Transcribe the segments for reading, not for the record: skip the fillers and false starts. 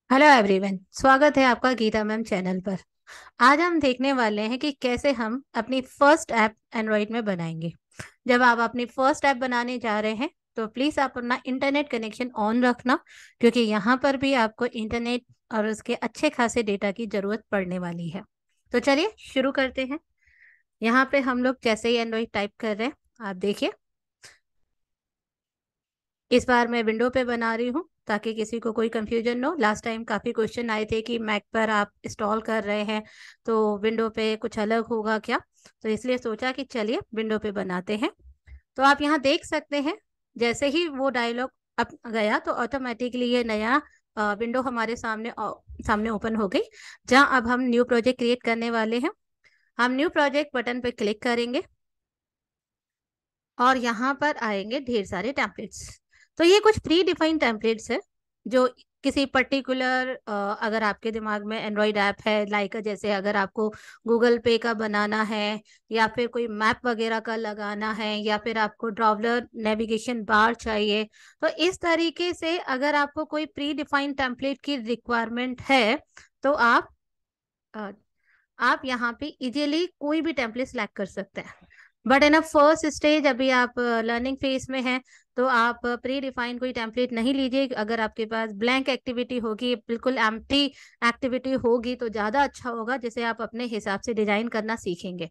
Hello everyone, स्वागत है आपका गीता मैम चैनल पर। आज हम देखने वाले हैं कि कैसे हम अपनी फर्स्ट ऐप एंड्रॉइड में बनाएंगे। जब आप अपनी फर्स्ट ऐप बनाने जा रहे हैं तो प्लीज़ आप अपना इंटरनेट कनेक्शन ऑन रखना, क्योंकि यहाँ पर भी आपको इंटरनेट और उसके अच्छे खासे डेटा की ज़रूरत पड़ने वाली है। तो चलिए शुरू करते हैं। यहाँ पे हम लोग जैसे ही एंड्रॉइड टाइप कर रहे हैं, आप देखिए इस बार मैं विंडो पे बना रही हूँ ताकि किसी को कोई कंफ्यूजन ना हो। लास्ट टाइम काफ़ी क्वेश्चन आए थे कि मैक पर आप इंस्टॉल कर रहे हैं तो विंडो पे कुछ अलग होगा क्या, तो इसलिए सोचा कि चलिए विंडो पे बनाते हैं। तो आप यहाँ देख सकते हैं, जैसे ही वो डायलॉग अप गया तो ऑटोमेटिकली ये नया विंडो हमारे सामने ओपन हो गई, जहाँ अब हम न्यू प्रोजेक्ट क्रिएट करने वाले हैं। हम न्यू प्रोजेक्ट बटन पे क्लिक करेंगे और यहाँ पर आएंगे ढेर सारे टेम्पलेट्स। तो ये कुछ प्री डिफाइंड टेम्पलेट्स है जो किसी पर्टिकुलर, अगर आपके दिमाग में एंड्रॉयड ऐप है, लाइक जैसे अगर आपको गूगल पे का बनाना है या फिर कोई मैप वगैरह का लगाना है या फिर आपको ड्रॉवलर नेविगेशन बार चाहिए, तो इस तरीके से अगर आपको कोई प्री डिफाइंड टेम्पलेट की रिक्वायरमेंट है तो अ, आप यहाँ पे इजीली कोई भी टेम्पलेट सेलेक्ट कर सकते हैं। But in a first stage, अभी आप लर्निंग फेज में हैं, तो आप प्री डिफाइंड कोई टेम्पलेट नहीं लीजिए। अगर आपके पास ब्लैंक एक्टिविटी होगी, बिल्कुल एम्प्टी एक्टिविटी होगी तो ज़्यादा अच्छा होगा, जिसे आप अपने हिसाब से डिजाइन करना सीखेंगे।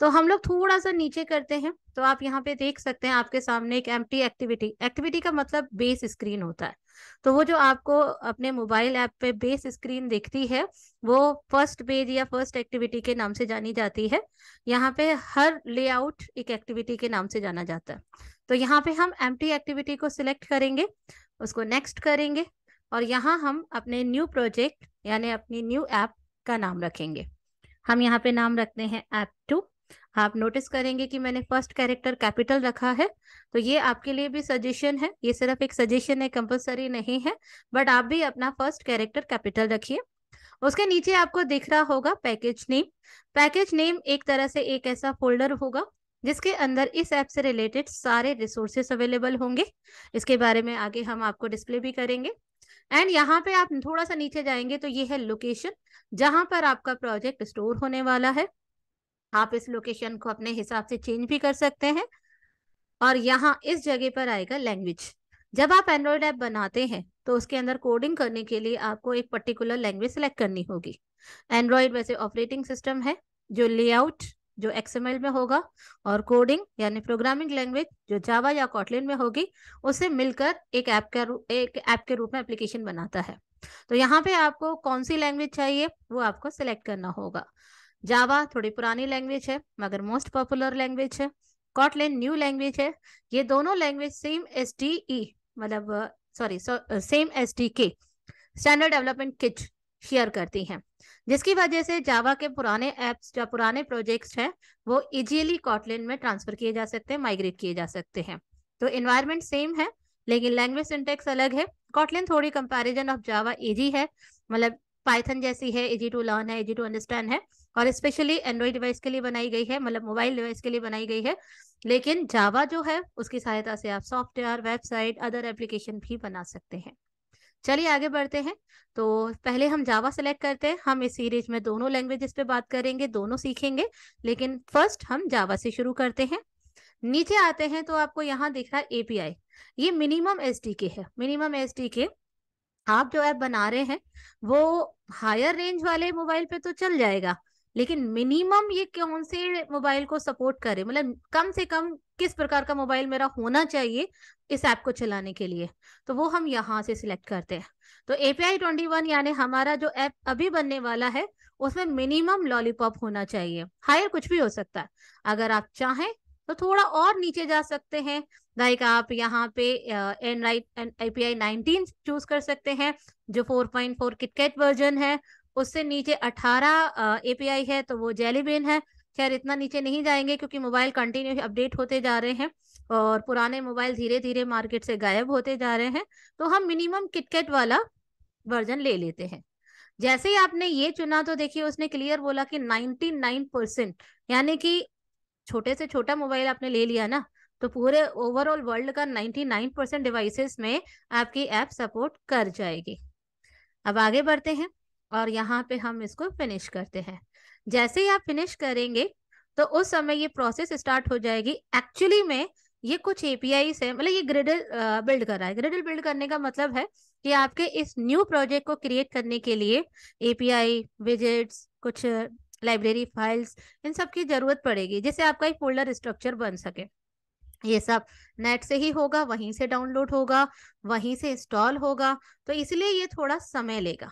तो हम लोग थोड़ा सा नीचे करते हैं तो आप यहाँ पे देख सकते हैं आपके सामने एक एम्प्टी एक्टिविटी, एक्टिविटी का मतलब बेस स्क्रीन होता है। तो वो जो आपको अपने मोबाइल ऐप पे बेस स्क्रीन दिखती है, वो फर्स्ट पेज या फर्स्ट एक्टिविटी के नाम से जानी जाती है। यहाँ पे हर लेआउट एक एक्टिविटी के नाम से जाना जाता है। तो यहाँ पे हम एम्प्टी एक्टिविटी को सिलेक्ट करेंगे, उसको नेक्स्ट करेंगे और यहाँ हम अपने न्यू प्रोजेक्ट यानी अपनी न्यू ऐप का नाम रखेंगे। हम यहाँ पे नाम रखते हैं ऐप 2। आप नोटिस करेंगे कि मैंने फर्स्ट कैरेक्टर कैपिटल रखा है। तो ये आपके लिए भी सजेशन है, ये सिर्फ एक सजेशन है, कंपलसरी नहीं है। बट आप भी अपना फर्स्ट कैरेक्टर कैपिटल रखिए। उसके नीचे आपको दिख रहा होगा पैकेज नेम। पैकेज नेम एक तरह से एक ऐसा फोल्डर होगा जिसके अंदर इस ऐप से रिलेटेड सारे रिसोर्सेस अवेलेबल होंगे। इसके बारे में आगे हम आपको डिस्प्ले भी करेंगे। एंड यहाँ पे आप थोड़ा सा नीचे जाएंगे तो ये है लोकेशन, जहां पर आपका प्रोजेक्ट स्टोर होने वाला है। आप इस लोकेशन को अपने हिसाब से चेंज भी कर सकते हैं। और यहाँ इस जगह पर आएगा लैंग्वेज। जब आप एंड्रॉयड ऐप बनाते हैं तो उसके अंदर कोडिंग करने के लिए आपको एक पर्टिकुलर लैंग्वेज सेलेक्ट करनी होगी। एंड्रॉयड वैसे ऑपरेटिंग सिस्टम है जो लेआउट जो एक्सएमएल में होगा, और कोडिंग यानी प्रोग्रामिंग लैंग्वेज जो जावा या कॉटलिन में होगी, उसे मिलकर एक ऐप के रूप में एप्लीकेशन बनाता है। तो यहाँ पे आपको कौन सी लैंग्वेज चाहिए वो आपको सिलेक्ट करना होगा। जावा थोड़ी पुरानी लैंग्वेज है मगर मोस्ट पॉपुलर लैंग्वेज है। कॉटलिन न्यू लैंग्वेज है। ये दोनों language same S D E, मतलब सॉरी सेम एस डी के, स्टैंडर्ड डेवलपमेंट किट शेयर करती हैं, जिसकी वजह से जावा के पुराने एप्स या पुराने प्रोजेक्ट्स हैं वो इजीली कॉटलिन में ट्रांसफर किए जा सकते हैं, माइग्रेट किए जा सकते हैं। तो इन्वायरमेंट सेम है लेकिन लैंग्वेज सिंटेक्स अलग है। कॉटलिन थोड़ी कंपैरिजन ऑफ जावा इजी है, मतलब पाइथन जैसी है, इजी टू लर्न है, इजी टू अंडरस्टैंड है, और स्पेशली एंड्रॉइड डिवाइस के लिए बनाई गई है, मतलब मोबाइल डिवाइस के लिए बनाई गई है। लेकिन जावा जो है उसकी सहायता से आप सॉफ्टवेयर, वेबसाइट, अदर एप्लीकेशन भी बना सकते हैं। चलिए आगे बढ़ते हैं। तो पहले हम जावा सेलेक्ट करते हैं। हम इस सीरीज में दोनों लैंग्वेजेस पे बात करेंगे, दोनों सीखेंगे, लेकिन फर्स्ट हम जावा से शुरू करते हैं। नीचे आते हैं तो आपको यहाँ दिख रहा है एपीआई। ये मिनिमम एसडीके है। मिनिमम एसडीके आप जो ऐप बना रहे हैं वो हायर रेंज वाले मोबाइल पे तो चल जाएगा, लेकिन मिनिमम ये कौन से मोबाइल को सपोर्ट करे, मतलब कम से कम किस प्रकार का मोबाइल मेरा होना चाहिए इस ऐप को चलाने के लिए, तो वो हम यहाँ से सिलेक्ट करते हैं। तो एपीआई 21 यानी हमारा जो ऐप अभी बनने वाला है उसमें मिनिमम लॉलीपॉप होना चाहिए, हायर कुछ भी हो सकता है। अगर आप चाहें तो थोड़ा और नीचे जा सकते हैं, लाइक आप यहाँ पे एन राइट एपीआई 19 चूज कर सकते हैं जो 4.4 किटकैट वर्जन है। उससे नीचे 18 एपीआई है तो वो जेलीबेन है। खैर इतना नीचे नहीं जाएंगे क्योंकि मोबाइल कंटिन्यू अपडेट होते जा रहे हैं और पुराने मोबाइल धीरे धीरे मार्केट से गायब होते जा रहे हैं। तो हम मिनिमम किटकैट वाला वर्जन ले लेते हैं। जैसे ही आपने ये चुना तो देखिए उसने क्लियर बोला कि 99%, यानी कि छोटे से छोटा मोबाइल आपने ले लिया ना, तो पूरे ओवरऑल वर्ल्ड का 99% डिवाइसेस में आपकी ऐप सपोर्ट कर जाएगी। अब आगे बढ़ते हैं और यहाँ पे हम इसको फिनिश करते हैं। जैसे ही आप फिनिश करेंगे तो उस समय ये प्रोसेस स्टार्ट हो जाएगी। एक्चुअली में ये कुछ एपीआई है, मतलब ये ग्रिडल बिल्ड कर रहा है। ग्रिडल बिल्ड करने का मतलब है कि आपके इस न्यू प्रोजेक्ट को क्रिएट करने के लिए एपीआई, विजेट्स, कुछ लाइब्रेरी फाइल्स, इन सब की जरूरत पड़ेगी, जिससे आपका एक फोल्डर स्ट्रक्चर बन सके। ये सब नेट से ही होगा, वहीं से डाउनलोड होगा, वहीं से इंस्टॉल होगा, तो इसलिए ये थोड़ा समय लेगा।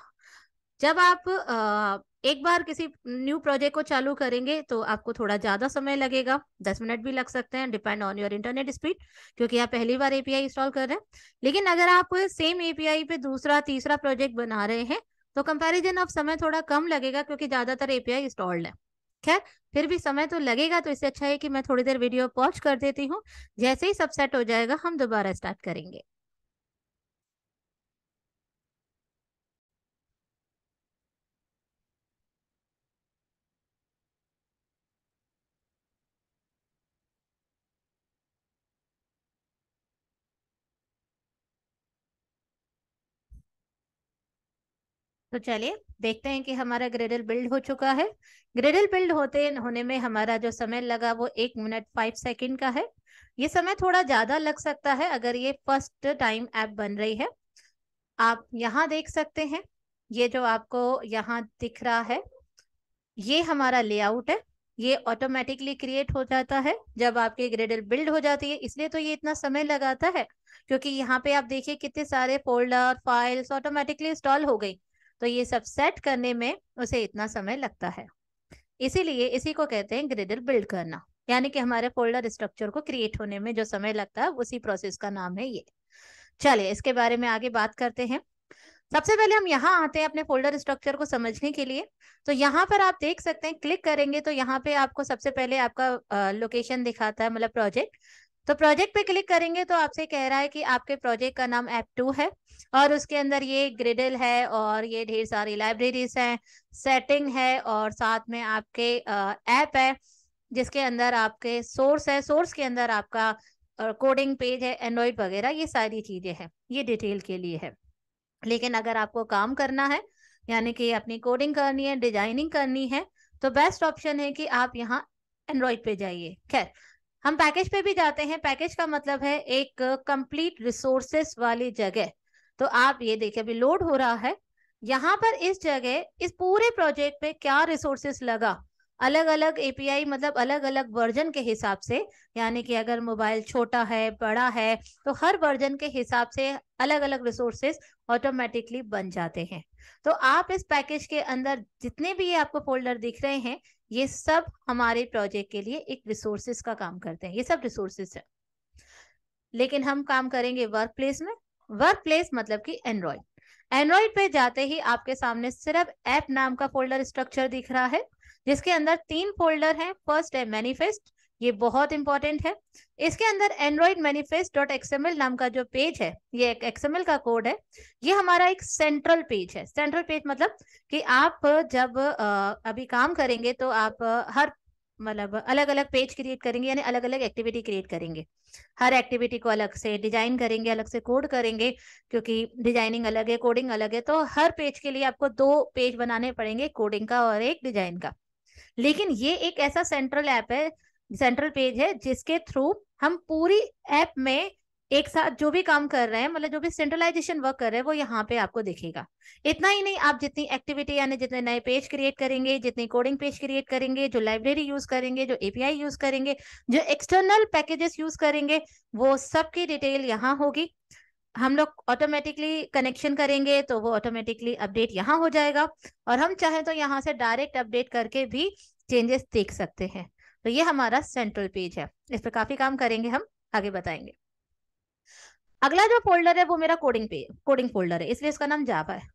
जब आप एक बार किसी न्यू प्रोजेक्ट को चालू करेंगे तो आपको थोड़ा ज़्यादा समय लगेगा, 10 मिनट भी लग सकते हैं, depend on your internet speed, क्योंकि आप पहली बार एपीआई इंस्टॉल कर रहे हैं। लेकिन अगर आप सेम एपीआई पे दूसरा तीसरा प्रोजेक्ट बना रहे हैं तो कंपैरिजन ऑफ समय थोड़ा कम लगेगा, क्योंकि ज़्यादातर एपीआई इंस्टॉल्ड है। खैर, फिर भी समय तो लगेगा, तो इससे अच्छा है कि मैं थोड़ी देर वीडियो पॉज कर देती हूँ। जैसे ही सब सेट हो जाएगा हम दोबारा स्टार्ट करेंगे। तो चलिए देखते हैं कि हमारा ग्रेडल बिल्ड हो चुका है। ग्रेडल बिल्ड होते होने में हमारा जो समय लगा वो 1 मिनट 5 सेकंड का है। ये समय थोड़ा ज्यादा लग सकता है अगर ये फर्स्ट टाइम ऐप बन रही है। आप यहाँ देख सकते हैं, ये जो आपको यहाँ दिख रहा है ये हमारा लेआउट है। ये ऑटोमेटिकली क्रिएट हो जाता है जब आपकी ग्रेडल बिल्ड हो जाती है, इसलिए तो ये इतना समय लगाता है, क्योंकि यहाँ पे आप देखिए कितने सारे फोल्डर फाइल्स ऑटोमेटिकली इंस्टॉल हो गई, तो ये सब सेट करने में उसे इतना समय लगता है। इसीलिए इसी को कहते हैं ग्रेडल बिल्ड करना, यानी कि हमारे फोल्डर स्ट्रक्चर को क्रिएट होने में जो समय लगता है उसी प्रोसेस का नाम है ये। चलिए इसके बारे में आगे बात करते हैं। सबसे पहले हम यहाँ आते हैं अपने फोल्डर स्ट्रक्चर को समझने के लिए। तो यहाँ पर आप देख सकते हैं, क्लिक करेंगे तो यहाँ पे आपको सबसे पहले आपका लोकेशन दिखाता है, मतलब प्रोजेक्ट। तो प्रोजेक्ट पे क्लिक करेंगे तो आपसे कह रहा है कि आपके प्रोजेक्ट का नाम ऐप 2 है और उसके अंदर ये ग्रिडल है और ये ढेर सारी लाइब्रेरीज हैं, सेटिंग है और साथ में आपके ऐप है जिसके अंदर आपके सोर्स है, सोर्स के अंदर आपका कोडिंग पेज है, एंड्रॉइड वगैरह, ये सारी चीजें हैं। ये डिटेल के लिए है। लेकिन अगर आपको काम करना है, यानी कि अपनी कोडिंग करनी है, डिजाइनिंग करनी है, तो बेस्ट ऑप्शन है कि आप यहाँ एंड्रॉइड पे जाइए। खैर, हम पैकेज पे भी जाते हैं। पैकेज का मतलब है एक कंप्लीट रिसोर्सेस वाली जगह। तो आप ये देखिए अभी लोड हो रहा है, यहाँ पर इस जगह इस पूरे प्रोजेक्ट पे क्या रिसोर्सेस लगा, अलग अलग एपीआई, मतलब अलग अलग वर्जन के हिसाब से, यानी कि अगर मोबाइल छोटा है बड़ा है तो हर वर्जन के हिसाब से अलग अलग रिसोर्सेस ऑटोमेटिकली बन जाते हैं। तो आप इस पैकेज के अंदर जितने भी ये आपको फोल्डर दिख रहे हैं, ये सब हमारे प्रोजेक्ट के लिए एक रिसोर्सेज का काम करते हैं। ये सब रिसोर्सेज है। लेकिन हम काम करेंगे वर्क प्लेस में। वर्क प्लेस मतलब कि एंड्रॉइड। एंड्रॉइड पे जाते ही आपके सामने सिर्फ ऐप नाम का फोल्डर स्ट्रक्चर दिख रहा है, जिसके अंदर 3 फोल्डर हैं। फर्स्ट है मैनिफेस्ट, ये बहुत इंपॉर्टेंट है। इसके अंदर एंड्रॉइड मैनिफेस्ट डॉट एक्सएमएल नाम का जो पेज है, ये एक एक्सएमएल का कोड है। ये हमारा एक सेंट्रल पेज है। सेंट्रल पेज मतलब कि आप जब अभी काम करेंगे तो आप हर मतलब अलग अलग पेज क्रिएट करेंगे, यानी अलग अलग एक्टिविटी क्रिएट करेंगे। हर एक्टिविटी को अलग से डिजाइन करेंगे, अलग से कोड करेंगे, क्योंकि डिजाइनिंग अलग है, कोडिंग अलग है। तो हर पेज के लिए आपको 2 पेज बनाने पड़ेंगे, कोडिंग का और एक डिजाइन का। लेकिन ये एक ऐसा सेंट्रल ऐप है, सेंट्रल पेज है, जिसके थ्रू हम पूरी ऐप में एक साथ जो भी काम कर रहे हैं, मतलब जो भी सेंट्रलाइजेशन वर्क कर रहे हैं, वो यहाँ पे आपको दिखेगा। इतना ही नहीं, आप जितनी एक्टिविटी यानी जितने नए पेज क्रिएट करेंगे, जितनी कोडिंग पेज क्रिएट करेंगे, जो लाइब्रेरी यूज करेंगे, जो एपीआई यूज करेंगे, जो एक्सटर्नल पैकेजेस यूज करेंगे, वो सब की डिटेल यहाँ होगी। हम लोग ऑटोमेटिकली कनेक्शन करेंगे तो वो ऑटोमेटिकली अपडेट यहाँ हो जाएगा, और हम चाहें तो यहाँ से डायरेक्ट अपडेट करके भी चेंजेस देख सकते हैं। तो ये हमारा सेंट्रल पेज है, इस पर काफी काम करेंगे, हम आगे बताएंगे। अगला जो फोल्डर है वो मेरा कोडिंग फोल्डर है, इसलिए इसका नाम जावा है।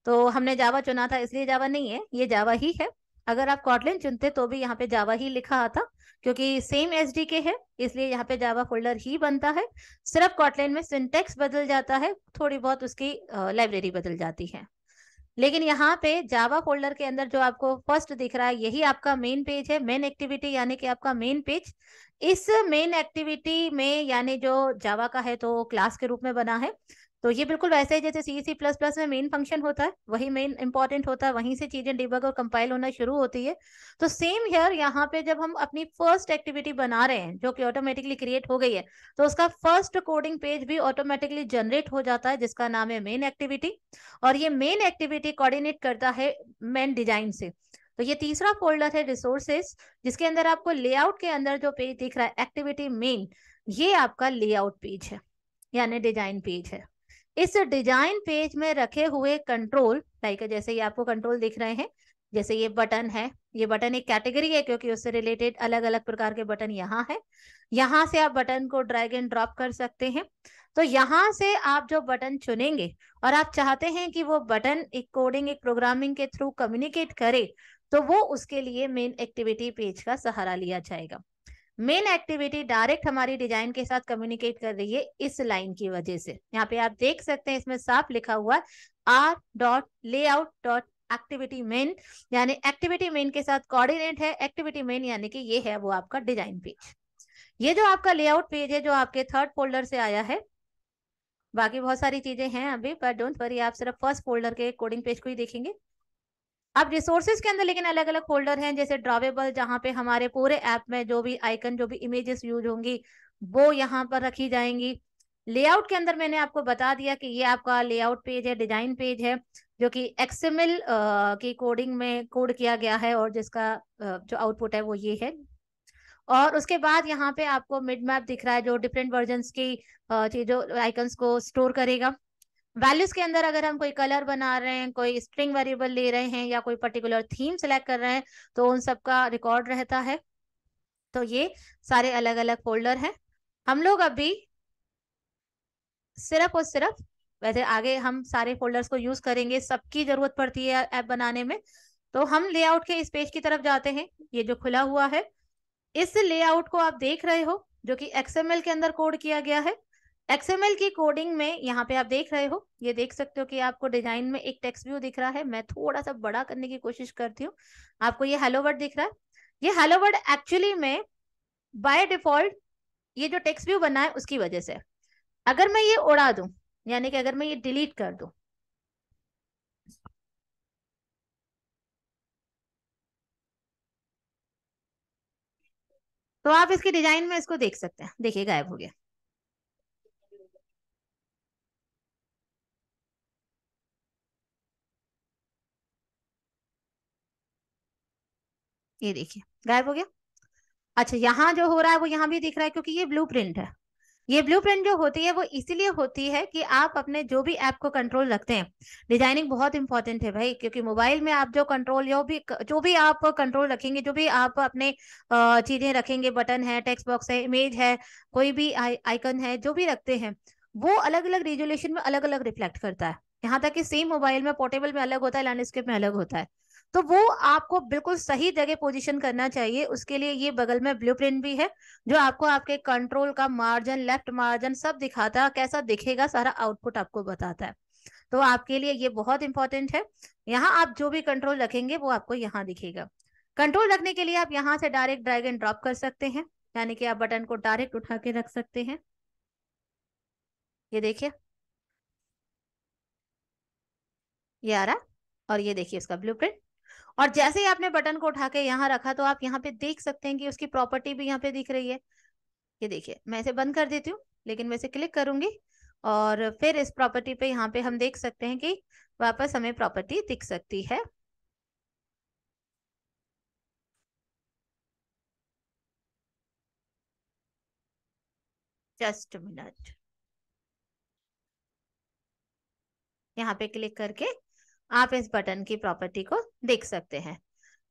तो हमने जावा चुना था, इसलिए जावा नहीं है, ये जावा ही है। अगर आप कॉटलिन चुनते तो भी यहाँ पे जावा ही लिखा आता, क्योंकि सेम एसडीके है, इसलिए यहाँ पे जावा फोल्डर ही बनता है। सिर्फ कॉटलिन में सिंटेक्स बदल जाता है, थोड़ी बहुत उसकी लाइब्रेरी बदल जाती है। लेकिन यहाँ पे जावा फोल्डर के अंदर जो आपको फर्स्ट दिख रहा है, यही आपका मेन पेज है, मेन एक्टिविटी, यानी कि आपका मेन पेज। इस मेन एक्टिविटी में, यानी जो जावा का है तो क्लास के रूप में बना है, तो ये बिल्कुल वैसे ही जैसे C++ में मेन फंक्शन होता है, वही मेन इंपॉर्टेंट होता है, वहीं से चीजें डिबग और कंपाइल होना शुरू होती है। तो सेम हियर यहाँ पे जब हम अपनी फर्स्ट एक्टिविटी बना रहे हैं जो कि ऑटोमेटिकली क्रिएट हो गई है, तो उसका फर्स्ट कोडिंग पेज भी ऑटोमेटिकली जनरेट हो जाता है जिसका नाम है मेन एक्टिविटी। और ये मेन एक्टिविटी कोऑर्डिनेट करता है मेन डिजाइन से। तो ये तीसरा फोल्डर है रिसोर्सेस, जिसके अंदर आपको लेआउट के अंदर जो पेज दिख रहा है एक्टिविटी मेन, ये आपका लेआउट पेज है यानी डिजाइन पेज है। इस डिजाइन पेज में रखे हुए कंट्रोल, लाइक जैसे ये आपको कंट्रोल दिख रहे हैं, जैसे ये बटन है, ये बटन एक कैटेगरी है क्योंकि उससे रिलेटेड अलग अलग प्रकार के बटन यहाँ है। यहाँ से आप बटन को ड्रैग एंड ड्रॉप कर सकते हैं। तो यहाँ से आप जो बटन चुनेंगे और आप चाहते हैं कि वो बटन एक कोडिंग एक प्रोग्रामिंग के थ्रू कम्युनिकेट करे, तो वो उसके लिए मेन एक्टिविटी पेज का सहारा लिया जाएगा। मेन एक्टिविटी डायरेक्ट हमारी डिजाइन के साथ कम्युनिकेट कर रही है इस लाइन की वजह से। यहाँ पे आप देख सकते हैं इसमें साफ लिखा हुआ है r.layout.activity main, यानी एक्टिविटी मेन के साथ कोऑर्डिनेट है एक्टिविटी मेन, यानी कि ये है वो आपका डिजाइन पेज। ये जो आपका लेआउट पेज है जो आपके थर्ड फोल्डर से आया है, बाकी बहुत सारी चीजें हैं अभी, पर डोंट वरी, आप सिर्फ फर्स्ट फोल्डर के कोडिंग पेज को ही देखेंगे। अब रिसोर्सेज के अंदर लेकिन अलग अलग फोल्डर हैं, जैसे ड्रॉवेबल, जहाँ पे हमारे पूरे ऐप में जो भी आइकन जो भी इमेजेस यूज होंगी वो यहाँ पर रखी जाएंगी। लेआउट के अंदर मैंने आपको बता दिया कि ये आपका लेआउट पेज है, डिजाइन पेज है, जो कि XML की कोडिंग में कोड किया गया है और जिसका जो आउटपुट है वो ये है। और उसके बाद यहाँ पे आपको मिड मैप दिख रहा है जो डिफरेंट वर्जन्स की चीजों आइकन्स को स्टोर करेगा। वैल्यूज के अंदर अगर हम कोई कलर बना रहे हैं, कोई स्ट्रिंग वेरिएबल ले रहे हैं या कोई पर्टिकुलर थीम सेलेक्ट कर रहे हैं, तो उन सब का रिकॉर्ड रहता है। तो ये सारे अलग अलग फोल्डर हैं। हम लोग अभी सिर्फ और सिर्फ, वैसे आगे हम सारे फोल्डर्स को यूज करेंगे, सबकी जरूरत पड़ती है ऐप बनाने में, तो हम लेआउट के इस पेज की तरफ जाते हैं। ये जो खुला हुआ है, इस लेआउट को आप देख रहे हो जो कि XML के अंदर कोड किया गया है। XML की कोडिंग में यहाँ पे आप देख रहे हो, ये देख सकते हो कि आपको डिजाइन में एक टेक्स्ट व्यू दिख रहा है। मैं थोड़ा सा बड़ा करने की कोशिश करती हूँ, आपको ये हेलो वर्ड दिख रहा है। ये हेलो वर्ड एक्चुअली में बाय डिफॉल्ट ये जो टेक्स्ट व्यू बना है उसकी वजह से। अगर मैं ये उड़ा दूं, यानी कि अगर मैं ये डिलीट कर दूं, तो आप इसकी डिजाइन में इसको देख सकते हैं। देखिए गायब हो गया। ये देखिए गायब हो गया। अच्छा, यहाँ जो हो रहा है वो यहाँ भी दिख रहा है क्योंकि ये ब्लूप्रिंट है। ये ब्लूप्रिंट जो होती है वो इसीलिए होती है कि आप अपने जो भी ऐप को कंट्रोल रखते हैं, डिजाइनिंग बहुत इंपॉर्टेंट है भाई, क्योंकि मोबाइल में आप जो कंट्रोल जो भी आप कंट्रोल रखेंगे, जो भी आप अपने चीजें रखेंगे, बटन है, टेक्स्ट बॉक्स है, इमेज है, कोई भी आइकन है, जो भी रखते हैं, वो अलग अलग रेजोल्यूशन में अलग अलग रिफ्लेक्ट करता है। यहाँ तक कि सेम मोबाइल में पोर्टेबल में अलग होता है, लैंडस्केप में अलग होता है। तो वो आपको बिल्कुल सही जगह पोजीशन करना चाहिए, उसके लिए ये बगल में ब्लूप्रिंट भी है जो आपको आपके कंट्रोल का मार्जिन, लेफ्ट मार्जिन सब दिखाता है, कैसा दिखेगा सारा आउटपुट आपको बताता है। तो आपके लिए ये बहुत इंपॉर्टेंट है। यहाँ आप जो भी कंट्रोल रखेंगे वो आपको यहाँ दिखेगा। कंट्रोल रखने के लिए आप यहाँ से डायरेक्ट ड्रैग एंड ड्रॉप कर सकते हैं, यानी कि आप बटन को डायरेक्ट उठा के रख सकते हैं। ये देखिए ये आ रहा है, और ये देखिए इसका ब्लूप्रिंट। और जैसे ही आपने बटन को उठा के यहाँ रखा, तो आप यहाँ पे देख सकते हैं कि उसकी प्रॉपर्टी भी यहाँ पे दिख रही है। ये देखिए, मैं इसे बंद कर देती हूँ, लेकिन मैं इसे क्लिक करूंगी और फिर इस प्रॉपर्टी पे यहाँ पे हम देख सकते हैं कि वापस हमें प्रॉपर्टी दिख सकती है। जस्ट मिनट, यहाँ पे क्लिक करके आप इस बटन की प्रॉपर्टी को देख सकते हैं।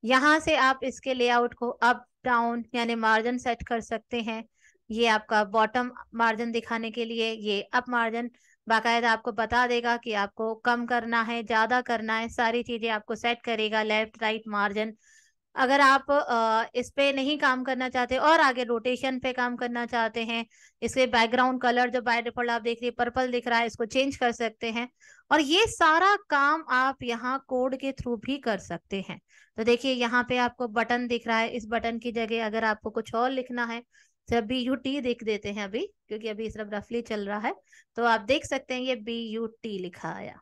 यहाँ से आप इसके लेआउट को अप डाउन यानी मार्जिन सेट कर सकते हैं। ये आपका बॉटम मार्जिन दिखाने के लिए, ये अप मार्जिन बाकायदा आपको बता देगा कि आपको कम करना है, ज्यादा करना है, सारी चीजें आपको सेट करेगा। लेफ्ट राइट मार्जिन, अगर आप इस पे नहीं काम करना चाहते और आगे रोटेशन पे काम करना चाहते हैं, इसके बैकग्राउंड कलर जो बाय डिफॉल्ट आप देख रही है पर्पल दिख रहा है, इसको चेंज कर सकते हैं। और ये सारा काम आप यहाँ कोड के थ्रू भी कर सकते हैं। तो देखिए यहाँ पे आपको बटन दिख रहा है, इस बटन की जगह अगर आपको कुछ और लिखना है सिर्फ BUT देख देते हैं अभी, क्योंकि अभी सिर्फ रफली चल रहा है। तो आप देख सकते हैं ये BUT लिखा आया।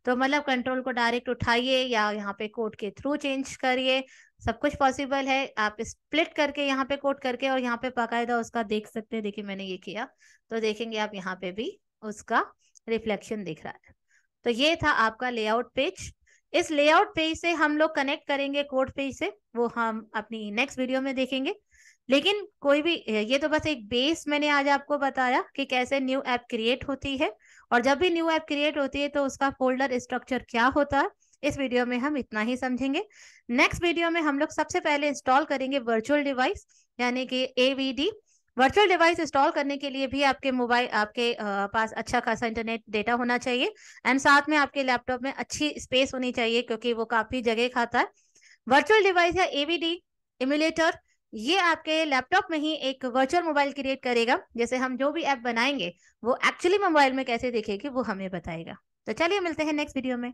तो मतलब कंट्रोल को डायरेक्ट उठाइए या यहाँ पे कोड के थ्रू चेंज करिए, सब कुछ पॉसिबल है। आप स्प्लिट करके यहाँ पे कोड करके और यहाँ पे बाकायदा उसका देख सकते हैं। देखिए मैंने ये किया, तो देखेंगे आप यहाँ पे भी उसका रिफ्लेक्शन दिख रहा है। तो ये था आपका लेआउट पेज। इस लेआउट पेज से हम लोग कनेक्ट करेंगे कोड पेज से, वो हम अपनी नेक्स्ट वीडियो में देखेंगे। लेकिन कोई भी, ये तो बस एक बेस मैंने आज आपको बताया कि कैसे न्यू ऐप क्रिएट होती है, और जब भी न्यू ऐप क्रिएट होती है तो उसका फोल्डर स्ट्रक्चर क्या होता है, इस वीडियो में हम इतना ही समझेंगे। नेक्स्ट वीडियो में हम लोग सबसे पहले इंस्टॉल करेंगे वर्चुअल डिवाइस, यानी कि AVD। वर्चुअल डिवाइस इंस्टॉल करने के लिए भी आपके मोबाइल, आपके पास अच्छा खासा इंटरनेट डेटा होना चाहिए, एंड साथ में आपके लैपटॉप में अच्छी स्पेस होनी चाहिए, क्योंकि वो काफी जगह खाता है। वर्चुअल डिवाइस या AVD इम्यूलेटर, ये आपके लैपटॉप में ही एक वर्चुअल मोबाइल क्रिएट करेगा। जैसे हम जो भी ऐप बनाएंगे वो एक्चुअली मोबाइल में कैसे दिखेगी वो हमें बताएगा। तो चलिए मिलते हैं नेक्स्ट वीडियो में।